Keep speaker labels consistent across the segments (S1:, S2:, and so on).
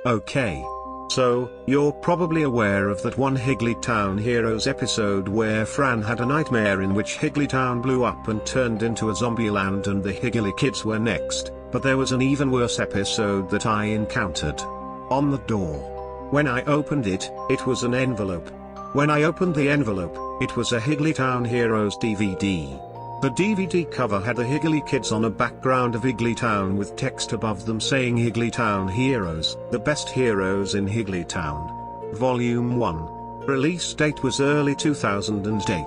S1: Okay. So, you're probably aware of that one Higglytown Heroes episode where Fran had a nightmare in which Higglytown blew up and turned into a zombie land and the Higgly kids were next, but there was an even worse episode that I encountered. On the door. When I opened it, it was an envelope. When I opened the envelope, it was a Higglytown Heroes DVD. The DVD cover had the Higgly kids on a background of Higglytown with text above them saying Higglytown Heroes, the best heroes in Higglytown. Volume 1. Release date was early 2008.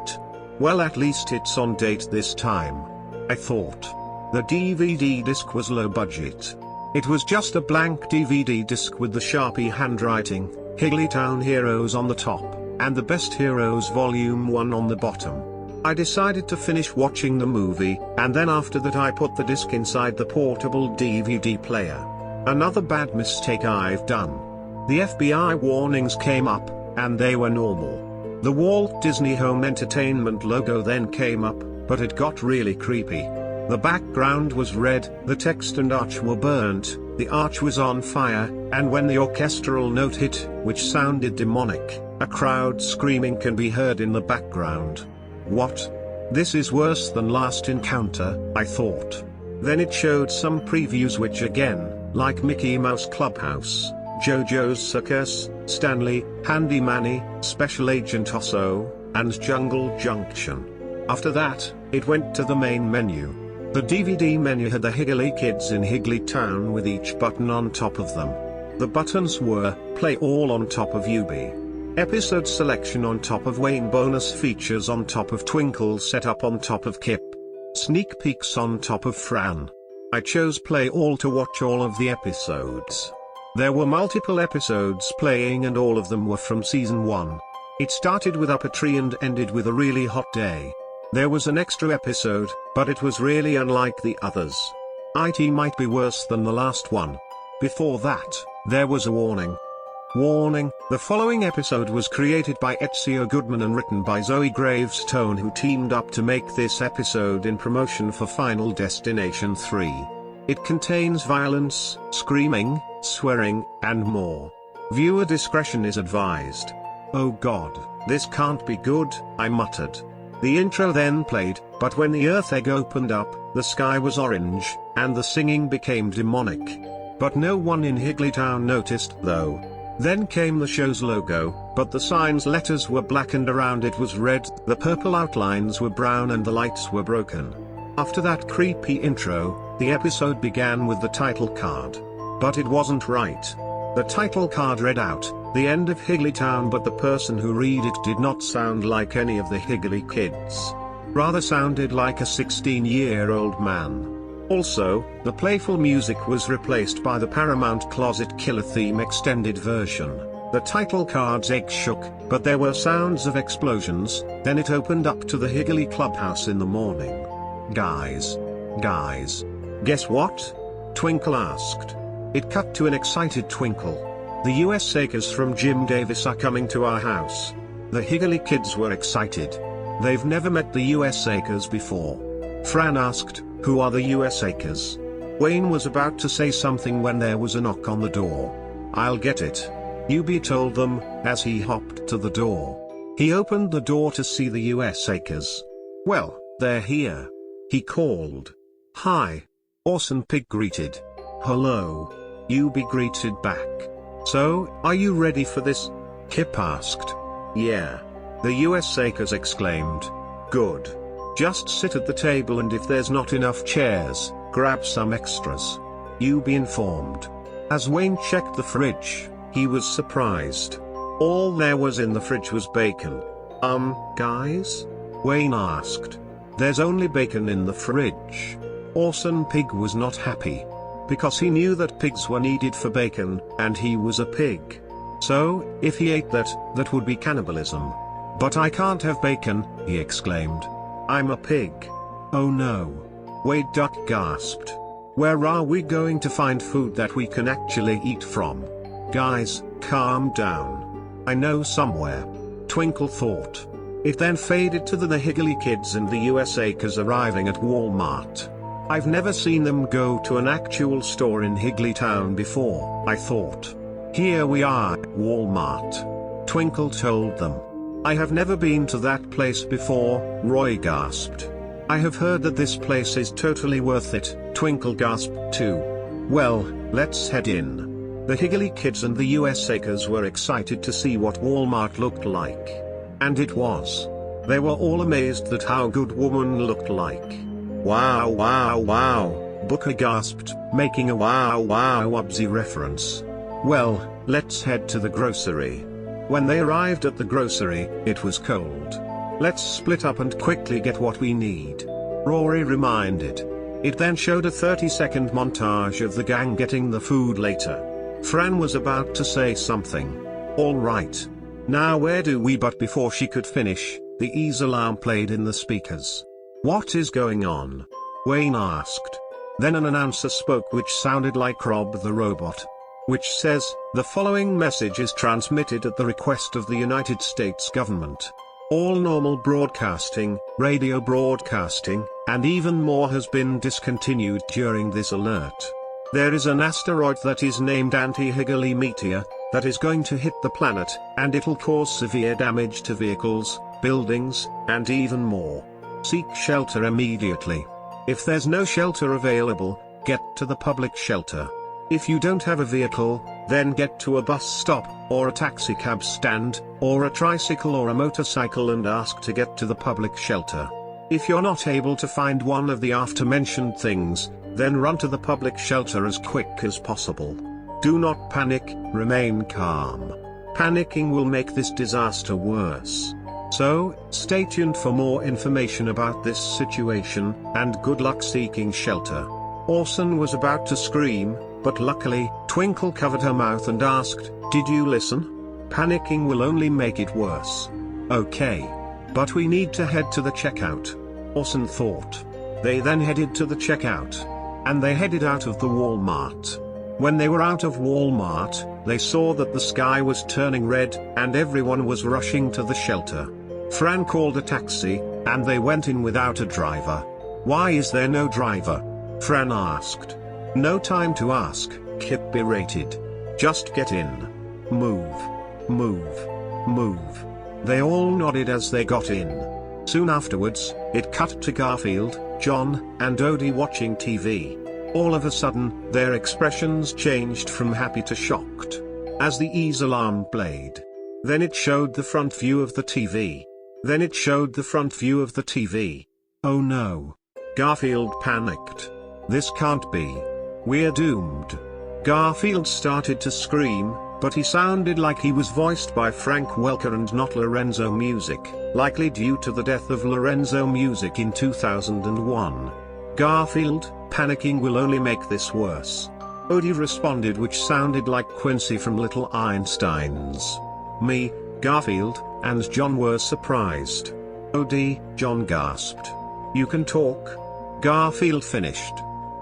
S1: Well, at least it's on date this time. I thought. The DVD disc was low budget. It was just a blank DVD disc with the Sharpie handwriting, Higglytown Heroes on the top, and the Best Heroes Volume 1 on the bottom. I decided to finish watching the movie, and then after that I put the disc inside the portable DVD player. Another bad mistake I've done. The FBI warnings came up, and they were normal. The Walt Disney Home Entertainment logo then came up, but it got really creepy. The background was red, the text and arch were burnt, the arch was on fire, and when the orchestral note hit, which sounded demonic, a crowd screaming can be heard in the background. What? This is worse than Last Encounter, I thought. Then it showed some previews which again, like Mickey Mouse Clubhouse, JoJo's Circus, Stanley, Handy Manny, Special Agent Oso, and Jungle Junction. After that, it went to the main menu. The DVD menu had the Higgly kids in Higglytown with each button on top of them. The buttons were, Play All on top of UB. Episode Selection on top of Wayne, Bonus Features on top of Twinkle, Setup on top of Kip, Sneak Peeks on top of Fran. I chose Play All to watch all of the episodes. There were multiple episodes playing and all of them were from Season 1. It started with Up a Tree and ended with A Really Hot Day. There was an extra episode, but it was really unlike the others. It might be worse than the last one. Before that, there was a warning. Warning, the following episode was created by Ezio Goodman and written by Zoe Gravestone, who teamed up to make this episode in promotion for Final Destination 3. It contains violence, screaming, swearing, and more. Viewer discretion is advised. Oh God, this can't be good, I muttered. The intro then played, but when the earth egg opened up, the sky was orange, and the singing became demonic. But no one in Higglytown noticed, though. Then came the show's logo, but the sign's letters were black and around it was red, the purple outlines were brown and the lights were broken. After that creepy intro, the episode began with the title card. But it wasn't right. The title card read out, The End of Higglytown, but the person who read it did not sound like any of the Higgly kids. Rather sounded like a 16-year-old man. Also, the playful music was replaced by the Paramount Closet Killer theme extended version. The title card's egg shook, but there were sounds of explosions, then it opened up to the Higgly Clubhouse in the morning. Guys, guess what? Twinkle asked. It cut to an excited Twinkle. The US Acres from Jim Davis are coming to our house. The Higgly kids were excited. They've never met the US Acres before. Fran asked, Who are the US Acres? Wayne was about to say something when there was a knock on the door. I'll get it. UB told them, as he hopped to the door. He opened the door to see the US Acres. Well, they're here. He called. Hi. Orson Pig greeted. Hello. UB greeted back. So, are you ready for this? Kip asked. Yeah. The US Acres exclaimed. Good. Just sit at the table and if there's not enough chairs, grab some extras. UB informed. As Wayne checked the fridge, he was surprised. All there was in the fridge was bacon. Guys? Wayne asked. There's only bacon in the fridge. Orson Pig was not happy. Because he knew that pigs were needed for bacon, and he was a pig. So, if he ate that, that would be cannibalism. But I can't have bacon, he exclaimed. I'm a pig. Oh no. Wade Duck gasped. Where are we going to find food that we can actually eat from? Guys, calm down. I know somewhere. Twinkle thought. It then faded to the Higgly kids and the US Acres arriving at Walmart. I've never seen them go to an actual store in Higglytown before, I thought. Here we are, Walmart. Twinkle told them. I have never been to that place before, Roy gasped. I have heard that this place is totally worth it, Twinkle gasped too. Well, let's head in. The Higgly kids and the USAkers were excited to see what Walmart looked like. And it was. They were all amazed at how good Woman looked like. Wow wow wow, Booker gasped, making a wow wow Wubsy reference. Well, let's head to the grocery. When they arrived at the grocery, it was cold. Let's split up and quickly get what we need, Rory reminded. It then showed a 30-second montage of the gang getting the food later. Fran was about to say something. All right. Now where do we? But before she could finish, the ease alarm played in the speakers. What is going on? Wayne asked. Then an announcer spoke which sounded like Rob the robot. Which says, the following message is transmitted at the request of the United States government. All normal broadcasting, radio broadcasting, and even more has been discontinued during this alert. There is an asteroid that is named Anti-Higgly Meteor, that is going to hit the planet, and it'll cause severe damage to vehicles, buildings, and even more. Seek shelter immediately. If there's no shelter available, get to the public shelter. If you don't have a vehicle, then get to a bus stop, or a taxi cab stand, or a tricycle or a motorcycle and ask to get to the public shelter. If you're not able to find one of the after-mentioned things, then run to the public shelter as quick as possible. Do not panic, remain calm. Panicking will make this disaster worse. So, stay tuned for more information about this situation, and good luck seeking shelter. Orson was about to scream, but luckily, Twinkle covered her mouth and asked, did you listen? Panicking will only make it worse. Okay. But we need to head to the checkout. Orson thought. They then headed to the checkout. And they headed out of the Walmart. When they were out of Walmart, they saw that the sky was turning red, and everyone was rushing to the shelter. Fran called a taxi, and they went in without a driver. Why is there no driver? Fran asked. No time to ask, Kip berated. Just get in. Move. Move. Move. They all nodded as they got in. Soon afterwards, it cut to Garfield, John, and Odie watching TV. All of a sudden, their expressions changed from happy to shocked. As the ease alarm played. Then it showed the front view of the TV. Then it showed the front view of the TV. Oh no. Garfield panicked. This can't be. We're doomed. Garfield started to scream, but he sounded like he was voiced by Frank Welker and not Lorenzo Music, likely due to the death of Lorenzo Music in 2001. Garfield, panicking will only make this worse. Odie responded, which sounded like Quincy from Little Einsteins. Me, Garfield, and John were surprised. Odie, John gasped. You can talk? Garfield finished.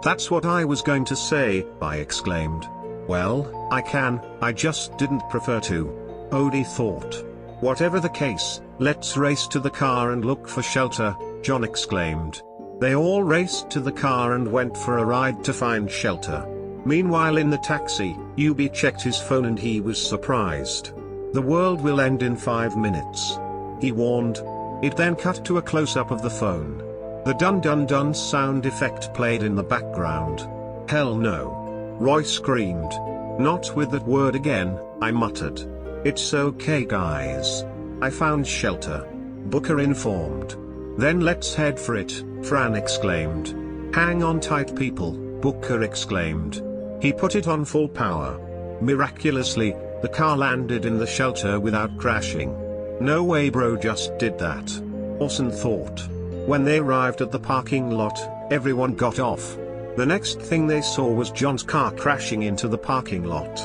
S1: That's what I was going to say, I exclaimed. Well, I can, I just didn't prefer to. Odie thought. Whatever the case, let's race to the car and look for shelter, John exclaimed. They all raced to the car and went for a ride to find shelter. Meanwhile in the taxi, UB checked his phone and he was surprised. The world will end in 5 minutes. He warned. It then cut to a close-up of the phone. The dun-dun-dun sound effect played in the background. Hell no. Roy screamed. Not with that word again, I muttered. It's okay guys. I found shelter. Booker informed. Then let's head for it, Fran exclaimed. Hang on tight people, Booker exclaimed. He put it on full power. Miraculously, the car landed in the shelter without crashing. No way bro just did that. Orson thought. When they arrived at the parking lot, everyone got off. The next thing they saw was John's car crashing into the parking lot.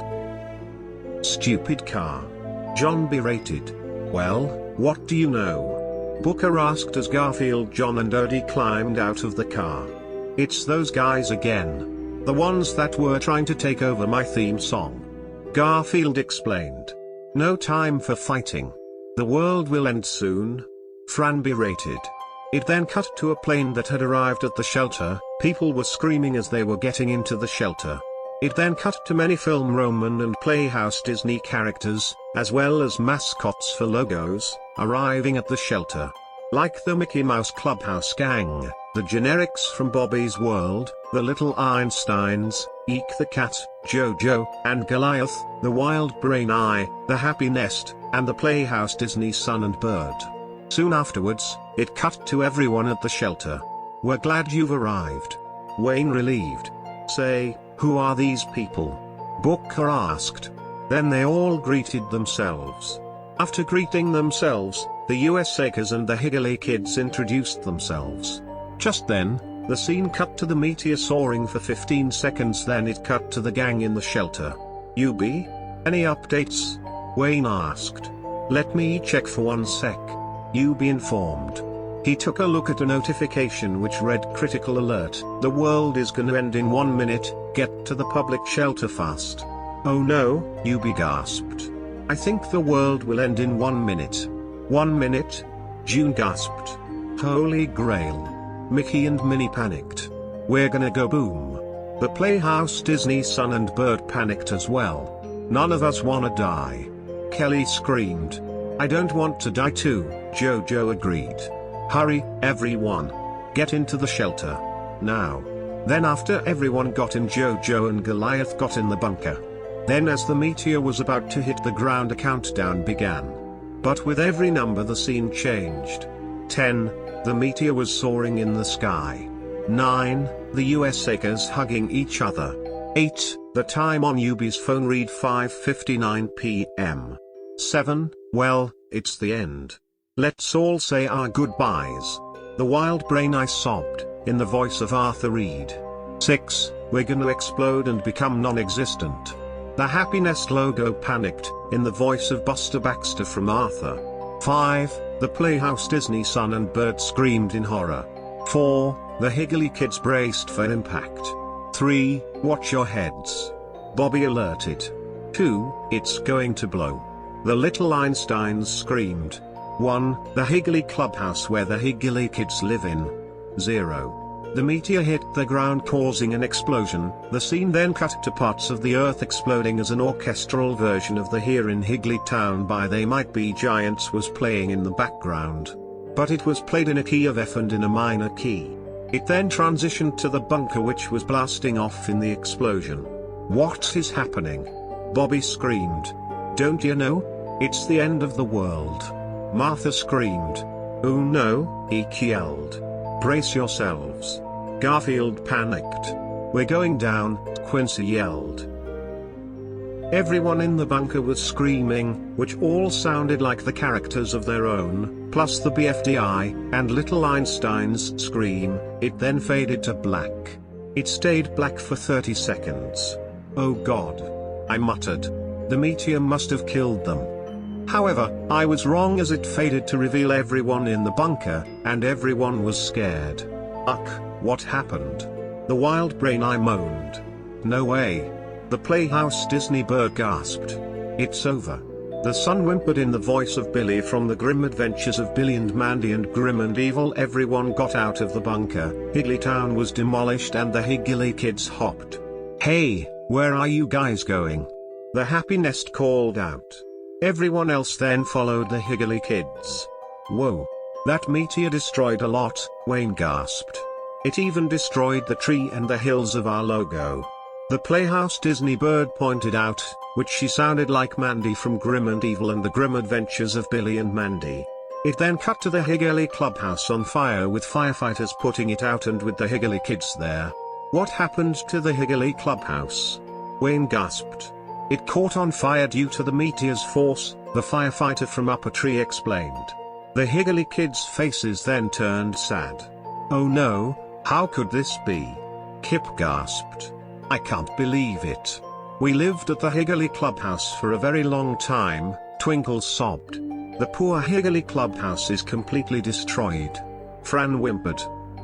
S1: Stupid car. John berated. Well, what do you know? Booker asked as Garfield, John and Odie climbed out of the car. It's those guys again. The ones that were trying to take over my theme song. Garfield explained. No time for fighting. The world will end soon. Fran berated. It then cut to a plane that had arrived at the shelter. People were screaming as they were getting into the shelter. It then cut to many Film Roman and Playhouse Disney characters, as well as mascots for logos, arriving at the shelter. Like the Mickey Mouse Clubhouse Gang, the generics from Bobby's World, the Little Einsteins, Eek the Cat, Jojo, and Goliath, the Wild Brain Eye, the Happy Nest, and the Playhouse Disney Sun and Bird. Soon afterwards, it cut to everyone at the shelter. "We're glad you've arrived." Wayne relieved. "Say, who are these people?" Booker asked. Then they all greeted themselves. After greeting themselves, the USAkers and the Higgly Kids introduced themselves. Just then, the scene cut to the meteor soaring for 15 seconds, then it cut to the gang in the shelter. "UB? Any updates?" Wayne asked. "Let me check for 1 sec." UB informed. He took a look at a notification which read "Critical alert, the world is gonna end in 1 minute, get to the public shelter fast." "Oh no," UB gasped. "I think the world will end in 1 minute." "1 minute?" June gasped. "Holy Grail." Mickey and Minnie panicked. "We're gonna go boom." The Playhouse Disney Sun and Bird panicked as well. "None of us wanna die." Kelly screamed. "I don't want to die too," Jojo agreed. "Hurry, everyone. Get into the shelter. Now." Then after everyone got in, Jojo and Goliath got in the bunker. Then as the meteor was about to hit the ground, a countdown began. But with every number the scene changed. 10, the meteor was soaring in the sky. 9, the USAkers hugging each other. 8, the time on UB's phone read 5:59 p.m. 7, well, it's the end. Let's all say our goodbyes. The Wild Brain Eye sobbed, in the voice of Arthur Reed. 6, we're gonna explode and become non-existent. The Happy Nest logo panicked, in the voice of Buster Baxter from Arthur. 5, the Playhouse Disney Sun and Bird screamed in horror. 4, the Higgly Kids braced for impact. 3, watch your heads. Bobby alerted. 2, it's going to blow. The Little Einsteins screamed. 1, the Higgly Clubhouse where the Higgly Kids live in. 0. The meteor hit the ground causing an explosion. The scene then cut to parts of the earth exploding as an orchestral version of the Here in Higglytown by They Might Be Giants was playing in the background. But it was played in a key of F and in a minor key. It then transitioned to the bunker which was blasting off in the explosion. "What is happening?" Bobby screamed. "Don't you know? It's the end of the world." Martha screamed. "Oh no," Eek yelled. "Brace yourselves." Garfield panicked. "We're going down," Quincy yelled. Everyone in the bunker was screaming, which all sounded like the characters of their own, plus the BFDI, and Little Einstein's scream. It then faded to black. It stayed black for 30 seconds. "Oh God," I muttered. "The meteor must have killed them." However, I was wrong as it faded to reveal everyone in the bunker, and everyone was scared. "Ugh, what happened?" The Wild Brain Eye moaned. "No way." The Playhouse Disney Bird gasped. "It's over." The Sun whimpered in the voice of Billy from the Grim Adventures of Billy and Mandy and Grim and Evil. Everyone got out of the bunker. Higglytown was demolished and the Higgly Kids hopped. "Hey, where are you guys going?" The Happy Nest called out. Everyone else then followed the Higgly Kids. "Whoa. That meteor destroyed a lot," Wayne gasped. "It even destroyed the tree and the hills of our logo." The Playhouse Disney Bird pointed out, which she sounded like Mandy from Grim and Evil and the Grim Adventures of Billy and Mandy. It then cut to the Higgly Clubhouse on fire with firefighters putting it out and with the Higgly Kids there. "What happened to the Higgly Clubhouse?" Wayne gasped. "It caught on fire due to the meteor's force," the firefighter from Up a Tree explained. The Higgly Kids' faces then turned sad. "Oh no, how could this be?" Kip gasped. "I can't believe it. We lived at the Higgly Clubhouse for a very long time," Twinkle sobbed. "The poor Higgly Clubhouse is completely destroyed." Fran whimpered.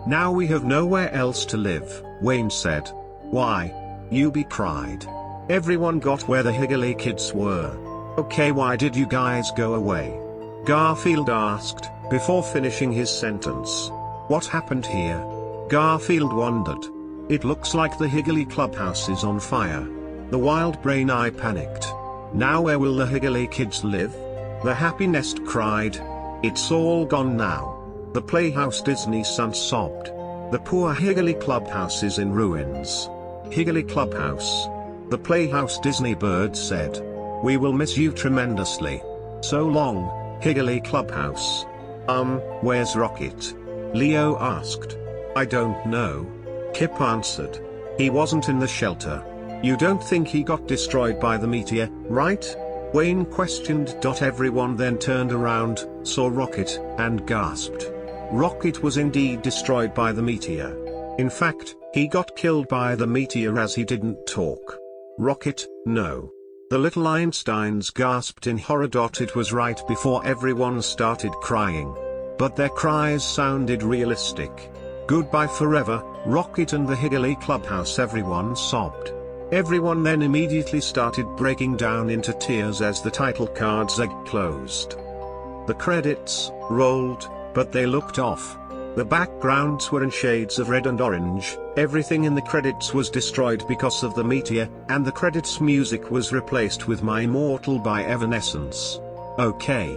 S1: "Now we have nowhere else to live," Wayne said. "Why?" Yubi cried. "Everyone got where the Higgly Kids were." "Okay, why did you guys go away?" Garfield asked, before finishing his sentence. "What happened here?" Garfield wondered. It looks like the Higgly clubhouse is on fire. The wild brain eye panicked. Now where will the Higgly kids live? The happy nest cried. It's all gone now. The Playhouse Disney son sobbed. The poor Higgly clubhouse is in ruins. Higgly clubhouse. The Playhouse Disney bird said. We will miss you tremendously. So long, Higgly clubhouse. Where's Rocket? Leo asked. I don't know. Kip answered. He wasn't in the shelter. You don't think he got destroyed by the meteor, right? Wayne questioned. Everyone then turned around, saw Rocket, and gasped. Rocket was indeed destroyed by the meteor. In fact, he got killed by the meteor as he didn't talk. Rocket, no. The little Einsteins gasped in horror. It was right before everyone started crying. But their cries sounded realistic. Goodbye forever, Rocket and the Higgly clubhouse. Everyone sobbed. Everyone then immediately started breaking down into tears as the title cards closed. The credits rolled, but they looked off. The backgrounds were in shades of red and orange. Everything in the credits was destroyed because of the meteor, and the credits music was replaced with My Immortal by Evanescence. Okay.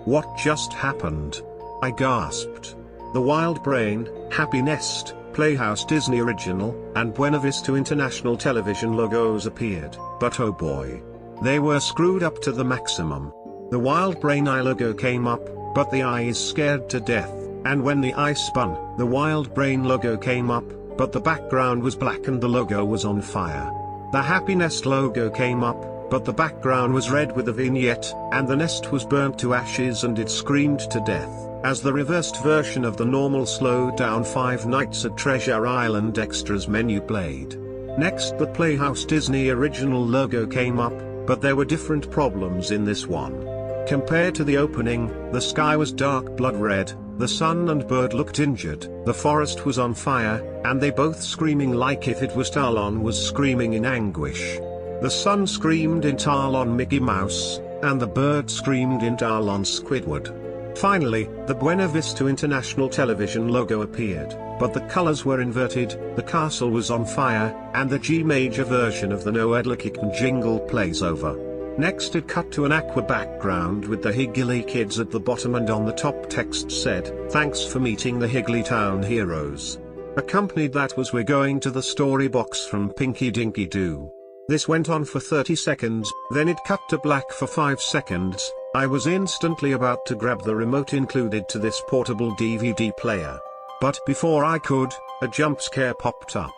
S1: What just happened? I gasped. The Wild Brain, Happy Nest, Playhouse Disney Original, and Buena Vista International Television logos appeared, but oh boy. They were screwed up to the maximum. The Wild Brain eye logo came up, but the eye is scared to death, and when the eye spun, the Wild Brain logo came up, but the background was black and the logo was on fire. The Happy Nest logo came up, but the background was red with a vignette, and the nest was burnt to ashes and it screamed to death, as the reversed version of the normal slowed down Five Nights at Treasure Island extras menu played. Next the Playhouse Disney original logo came up, but there were different problems in this one. Compared to the opening, the sky was dark blood red, the sun and bird looked injured, the forest was on fire, and they both screaming like if it was Talon was screaming in anguish. The sun screamed in Talon Mickey Mouse, and the bird screamed in Talon Squidward. Finally, the Buena Vista International Television logo appeared, but the colors were inverted, the castle was on fire, and the G major version of the No Edlerkicken jingle plays over. Next it cut to an aqua background with the Higgly kids at the bottom, and on the top text said, "Thanks for meeting the Higglytown heroes." Accompanied that was "We're going to the story box from Pinky Dinky Doo." This went on for 30 seconds, then it cut to black for 5 seconds. I was instantly about to grab the remote included to this portable DVD player. But before I could, a jump scare popped up.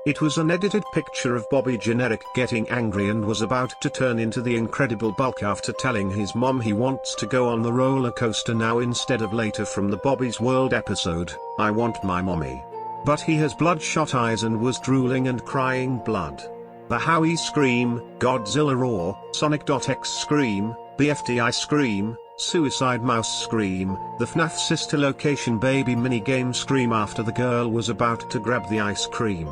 S1: It was an edited picture of Bobby Generic getting angry and was about to turn into the Incredible Bulk after telling his mom he wants to go on the roller coaster now instead of later from the Bobby's World episode, "I Want My Mommy." But he has bloodshot eyes and was drooling and crying blood. The Howie scream, Godzilla roar, Sonic.X scream, BFDI scream, Suicide Mouse scream, the FNAF sister location baby minigame scream after the girl was about to grab the ice cream.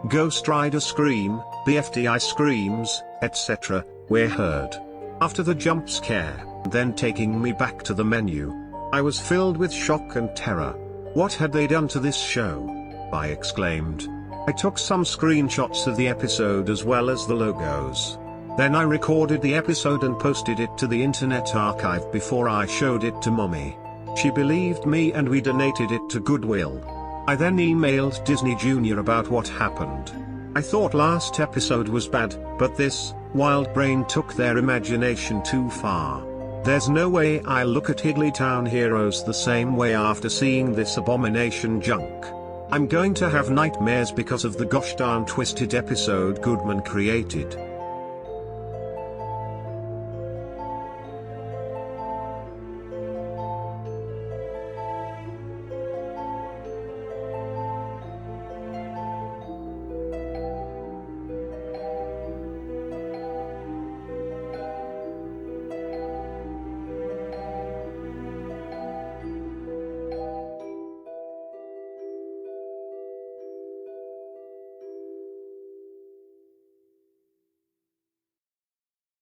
S1: Ghost Rider scream, BFDI screams, etc., were heard. After the jump scare, then taking me back to the menu, I was filled with shock and terror. What had they done to this show? I exclaimed. I took some screenshots of the episode as well as the logos. Then I recorded the episode and posted it to the Internet Archive before I showed it to Mommy. She believed me and we donated it to Goodwill. I then emailed Disney Junior about what happened. I thought last episode was bad, but this, Wild Brain took their imagination too far. There's no way I'll look at Higglytown Heroes the same way after seeing this abomination junk. I'm going to have nightmares because of the gosh darn twisted episode Goodman created.